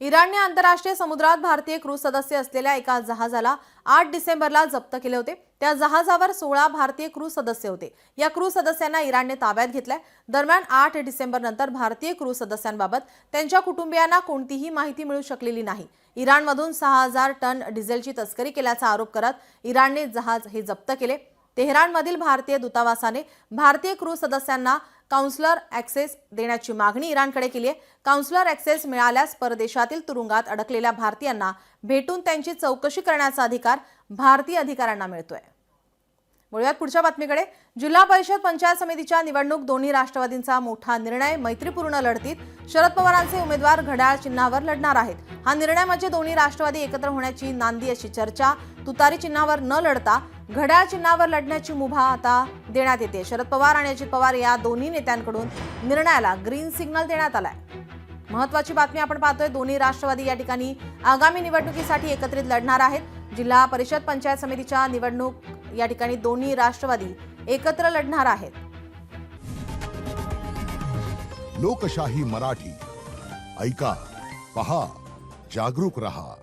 इराणने आंतरराष्ट्रीय समुद्रात भारतीय क्रूज सदस्य असलेल्या एका जहाजाला 8 डिसेंबरला जप्त केले होते। त्या जहाजावर 16 भारतीय क्रूज सदस्य होते। या क्रूज सदस्यांना इराणने ताब्यात घेतलंय। दरम्यान 8 डिसेंबर नंतर भारतीय क्रूज सदस्यांबाबत त्यांच्या कुटुंबियांना कोणतीही माहिती मिळू शकलेली नाही। इराणमधून 6000 टन डिझेलची तस्करी केल्याचा आरोप करत इराणने जहाज हे जप्त केले। तेहरानमधील भारतीय दूतावासाने भारतीय क्रूज सदस्यांना काउन्सलर ॲक्सेस देण्याची मागणी इराणकडे केली आहे। काउन्सलर ॲक्सेस मिळाल्यास परदेशातील तुरुंगात अडकलेल्या भारतीयांना भेटून त्यांची चौकशी करण्याचा अधिकार भारतीय अधिकाऱ्यांना मिळतोय। वळूयात पुढच्या बातमीकडे। जिल्हा परिषद पंचायत समितीच्या निवडणूक दोन्ही राष्ट्रवादींचा मोठा निर्णय। मैत्रीपूर्ण लढतीत शरद पवारांचे उमेदवार घड्याळ चिन्हावर लढणार आहेत। हा निर्णय म्हणजे दोन्ही राष्ट्रवादी एकत्र होण्याची नांदी अशी चर्चा। तुतारी चिन्हावर न लढता घड्याळ चिन्हावर लढण्याची मुभा आता देण्यात येते। शरद पवार आणि अजित पवार या दोन्ही नेत्यांकडून निर्णयाला ग्रीन सिग्नल देण्यात आलाय। महत्त्वाची बातमी आपण पाहतोय। दोन्ही राष्ट्रवादी या ठिकाणी आगामी निवडणुकीसाठी एकत्रित लढणार आहेत। जिल्हा परिषद पंचायत समितीच्या निवडणूक या ठिकाणी दोन्ही राष्ट्रवादी एकत्र लढणार आहेत। लोकशाही मराठी ऐका, पहा, जागरूक रहा।